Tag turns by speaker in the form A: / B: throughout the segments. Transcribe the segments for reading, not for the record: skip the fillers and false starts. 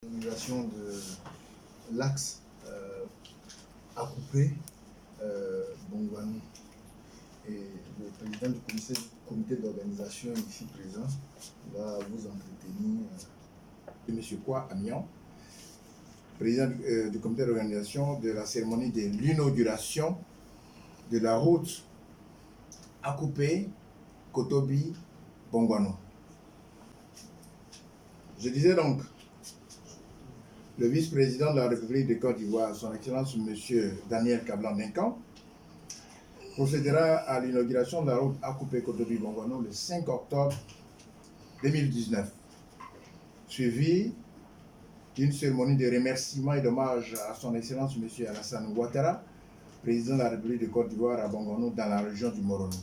A: L'organisation de l'axe Akupé Bongouanou et le président du comité d'organisation ici présent va vous entretenir.
B: M. Kwa Amian, président du comité d'organisation de la cérémonie de l'inauguration de la route Akupé Kotobi Bongouanou. Je disais donc, le vice-président de la République de Côte d'Ivoire, son Excellence M. Daniel Kablan-Denkan, procédera à l'inauguration de la route Akupé Kotobi Bongouanou le 5 octobre 2019, suivi d'une cérémonie de remerciement et d'hommage à son Excellence M. Alassane Ouattara, président de la République de Côte d'Ivoire à Bongouanou, dans la région du Moronou.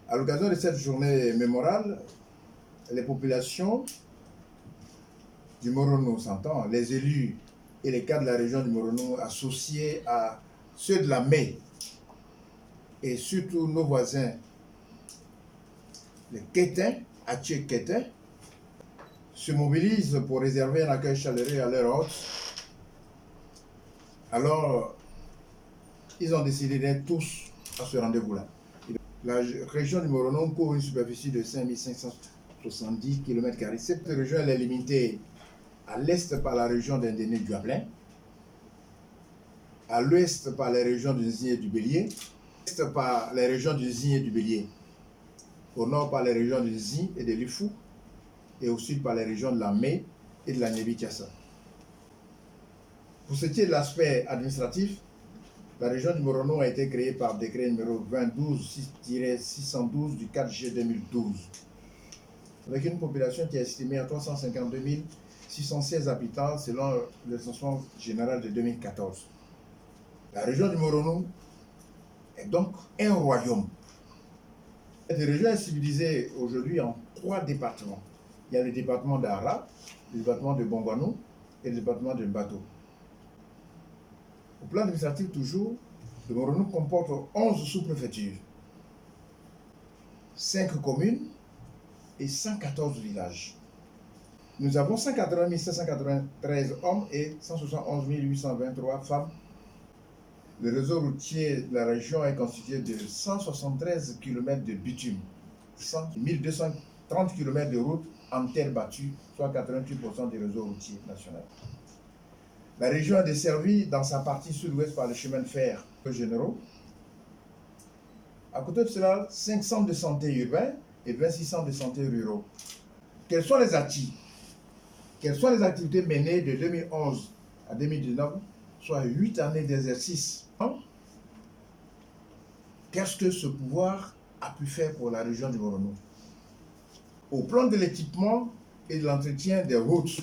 B: À l'occasion de cette journée mémorable, les populations du Moronou, s'entend, les élus et les cadres de la région du Moronou associés à ceux de la Mai et surtout nos voisins, les Kétins, Athié Kétins, se mobilisent pour réserver un accueil chaleureux à leur hôte. Alors, ils ont décidé d'être tous à ce rendez-vous-là. La région du Moronou couvre une superficie de 5570 km². Cette région elle est limitée à l'est par la région d'Indéné-Duablin, à l'ouest par les régions du Zin et du Bélier, à l'est par les régions du Zin et du Bélier, au nord par les régions du Zin et de l'Ifou, et au sud par les régions de la Mai et de la Nébi-Kiassa. Pour ce qui est de l'aspect administratif, la région du Moronou a été créée par décret numéro 2012-612 du 4 juillet 2012, avec une population qui est estimée à 352 616 habitants selon le recensement général de 2014. La région du Moronou est donc un royaume. Cette région est civilisée aujourd'hui en 3 départements. Il y a le département d'Ara, le département de Bongouanou et le département de Mbato. Au plan administratif toujours, le Moronou comporte 11 sous-préfectures, 5 communes et 114 villages. Nous avons 180 793 hommes et 171 823 femmes. Le réseau routier de la région est constitué de 173 km de bitume, 1230 km de routes en terre battue, soit 88% du réseau routier national. La région est desservie dans sa partie sud-ouest par les chemins de fer généraux. À côté de cela, 5 centres de santé urbains et 26 centres de santé ruraux. Quels sont les acquis? Quelles sont les activités menées de 2011 à 2019, soit 8 années d'exercice? Qu'est-ce que ce pouvoir a pu faire pour la région du Moronou? Au plan de l'équipement et de l'entretien des routes,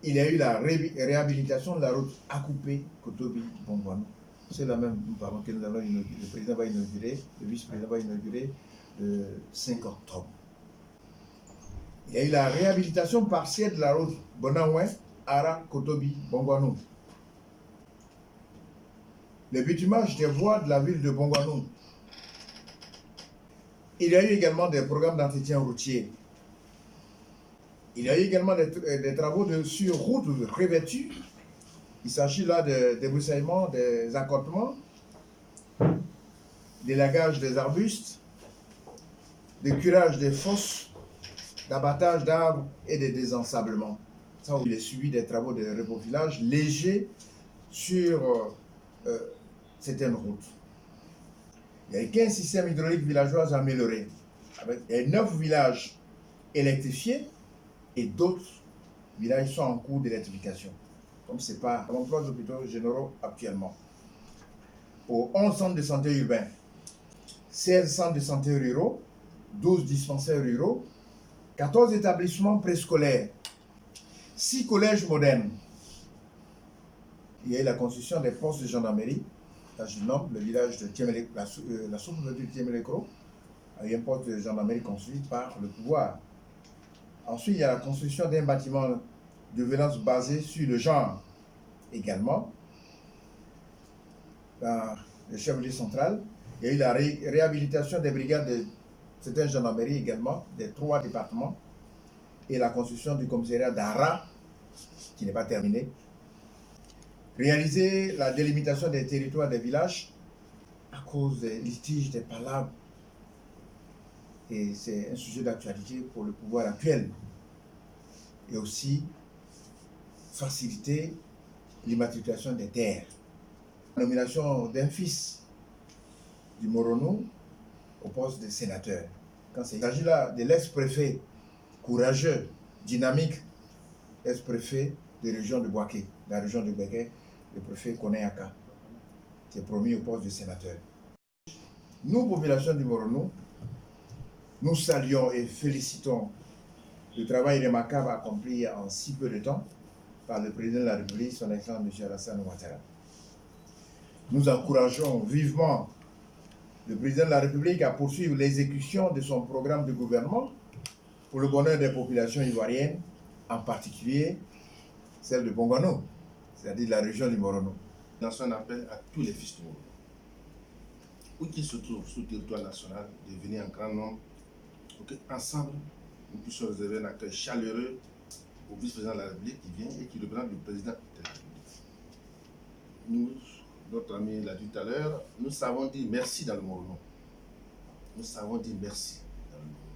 B: il y a eu la réhabilitation de la route Akupé Kotobi Bongouanou. C'est la même que nous allons inaugurer, le président va inaugurer, le vice-président va inaugurer le 5 octobre. Il y a eu la réhabilitation partielle de la route Bonawin, Ara, Kotobi, Bongouanou. Le bitumage des voies de la ville de Bongouanou. Il y a eu également des programmes d'entretien routier. Il y a eu également des travaux sur route revêtue. Il s'agit là de débroussaillement, des accordements, d'élagage des arbustes, de curage des fosses, d'abattage d'arbres et de désensablement. Ça, il est suivi des travaux de reprofilage légers sur certaines routes. Il y a 15 systèmes hydrauliques villageois améliorés, avec 9 villages électrifiés et d'autres villages sont en cours d'électrification. Comme ce n'est pas 33 hôpitaux généraux actuellement. Pour 11 centres de santé urbains, 16 centres de santé ruraux, 12 dispensaires ruraux, 14 établissements préscolaires, 6 collèges modernes. Il y a eu la construction des postes de gendarmerie. Là, je nomme le village de la sous-préfecture de Tiemelekro, avec un poste de gendarmerie construit par le pouvoir. Ensuite, il y a la construction d'un bâtiment de violence basé sur le genre également. Dans le chef-lieu central, il y a eu la réhabilitation des brigades de certaines gendarmeries également, des 3 départements. et la construction du commissariat d'Ara, qui n'est pas terminé. Réaliser la délimitation des territoires des villages à cause des litiges, des palabres. Et c'est un sujet d'actualité pour le pouvoir actuel. Et aussi faciliter l'immatriculation des terres. La nomination d'un fils du Moronou au poste de sénateur. Quand il s'agit là de l'ex-préfet courageux, dynamique, ex-préfet de la région de Boaké, la région de Bégué, le préfet Koneyaka, qui est promu au poste de sénateur. Nous, population du Moronou, nous saluons et félicitons le travail remarquable accompli en si peu de temps par le président de la République, son excellence M. Alassane Ouattara. Nous encourageons vivement le président de la République à poursuivre l'exécution de son programme de gouvernement pour le bonheur des populations ivoiriennes, en particulier celle de Bongano, c'est-à-dire la région du Moronou.
C: Nous lançons un appel à tous les fils du Moronou, où qu'ils se trouvent sur le territoire national, de venir en grand nombre pour qu'ensemble, nous puissions réserver un accueil chaleureux au vice-président de la République qui vient et qui représente le président de la République. Nous, notre ami l'a dit tout à l'heure, nous savons dire merci dans le Moronou. Nous savons dire merci dans le Moronou.